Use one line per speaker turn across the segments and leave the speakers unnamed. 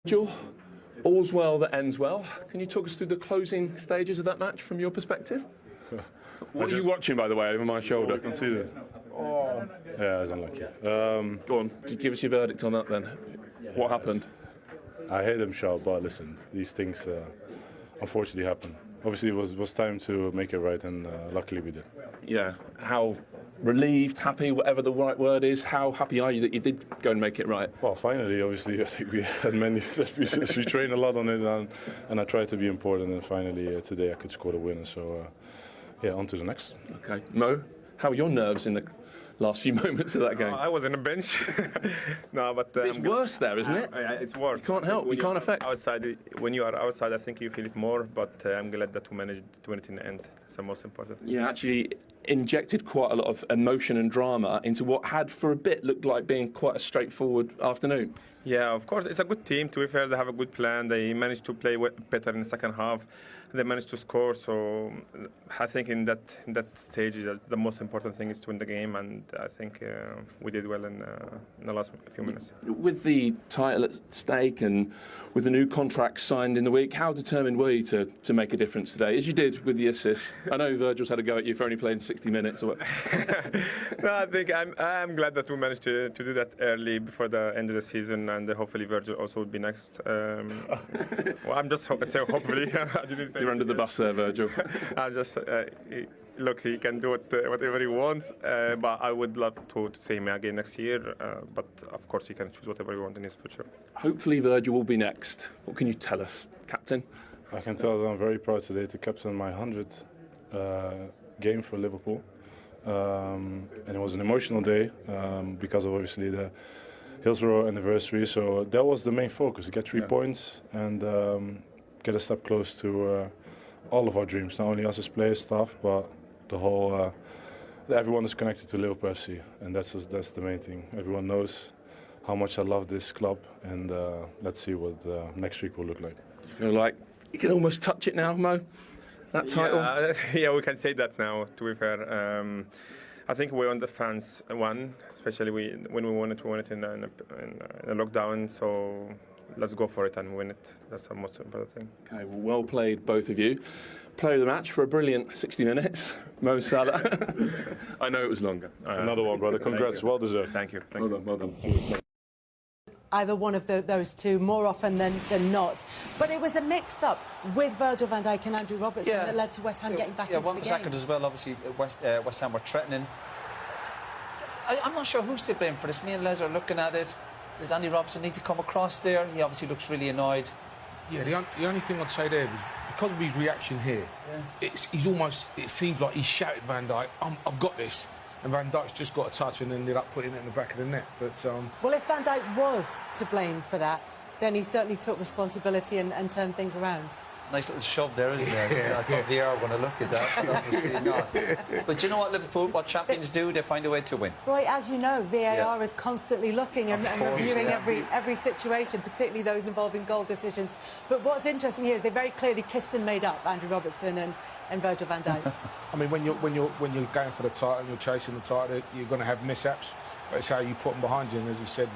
Joel, all's well that ends well. Can you talk us through the closing stages of that match from your perspective? What are you watching, by the way, over my shoulder?
I can see that. Oh. Yeah, it's unlucky.
Go on, give us your verdict on that then. What happened?
I hate them shout, but listen, these things unfortunately happen. Obviously, it was time to make it right, and luckily we did. Yeah.
How relieved, happy, whatever the right word is, how happy are you that you did go and make it right?
Well, finally, obviously, I think we had many pieces. We trained a lot on it, and I tried to be important, and finally, today I could score the winner. So, yeah, on to the next.
Okay. Mo, how are your nerves in the last few moments of that game?
I was on the bench. No, but
it's worse there, isn't it?
It's worse.
You can't help. You can't affect.
Outside, when you are outside, I think you feel it more. But I'm glad that we managed to win it in the end. It's the most important thing.
Yeah, actually injected quite a lot of emotion and drama into what had, for a bit, looked like being quite a straightforward afternoon.
Yeah, of course, it's a good team. To be fair, they have a good plan. They managed to play better in the second half. They managed to score. So I think in that stage, the most important thing is to win the game, and I think we did well in the last few minutes.
With the title at stake and with the new contract signed in the week, how determined were you to make a difference today, as you did with the assist? I know Virgil's had a go at you for only playing 60 minutes. Or
No, I think I'm glad that we managed to do that early before the end of the season, and hopefully Virgil also will be next. Well, I'm just saying hopefully.
You're under the bus there, Virgil.
I'm just look, he can do whatever he wants, but I would love to see him again next year. But of course, he can choose whatever he wants in his future.
Hopefully, Virgil will be next. What can you tell us, Captain?
I can tell that I'm very proud today to captain my 100th game for Liverpool. And it was an emotional day because of obviously the Hillsborough anniversary. So that was the main focus: get 3 points and get a step close to all of our dreams. Not only us as players, staff, but the whole. Everyone is connected to Liverpool FC, and that's the main thing. Everyone knows how much I love this club, and let's see what next week will look like.
You feel like you can almost touch it now, Mo? That title?
Yeah, we can say that now, to be fair. I think we won the fans won, especially when we won it in a lockdown. So let's go for it and win it. That's the most important thing.
Okay, well played, both of you. Player of the match for a brilliant 60 minutes, Mo Salah. I know it was longer.
Another one, brother. Congrats, well deserved.
Thank you.
Well done, well done.
Either one of those two more often than not. But it was a mix-up with Virgil van Dijk and Andrew Robertson that led to West Ham getting back into the game.
Yeah, 1 was second as well. Obviously, West Ham were threatening. I'm not sure who's to blame for this. Me and Les are looking at it. Does Andy Robertson need to come across there? He obviously looks really annoyed.
Yeah, the only thing I'd say there was, because of his reaction here, he's almost, it seems like he shouted Van Dijk, I've got this. And Van Dijk's just got a touch and ended up putting it in the back of the net. But
well, if Van Dijk was to blame for that, then he certainly took responsibility and turned things around.
Nice little shove there, isn't there? I thought VR going to look at that, but obviously not. But you know what, Liverpool, what champions do, they find a way to win.
Roy, as you know, VAR is constantly looking and reviewing every situation, particularly those involving goal decisions. But what's interesting here is they very clearly kissed and made up, Andrew Robertson and Virgil van Dijk.
I mean, when you're going for the title and you're chasing the title, you're going to have mishaps. But it's how you put them behind you. And as you said,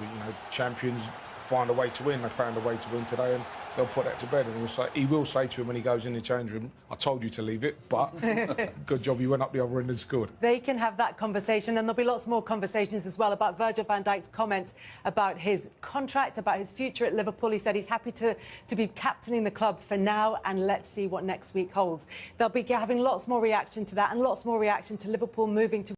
champions find a way to win. They found a way to win today, and they'll put that to bed. And he will say to him when he goes in the change room, I told you to leave it, but good job you went up the other end and scored.
They can have that conversation, and there'll be lots more conversations as well about Virgil van Dijk's comments about his contract, about his future at Liverpool. He said he's happy to be captaining the club for now, and let's see what next week holds. They'll be having lots more reaction to that and lots more reaction to Liverpool moving to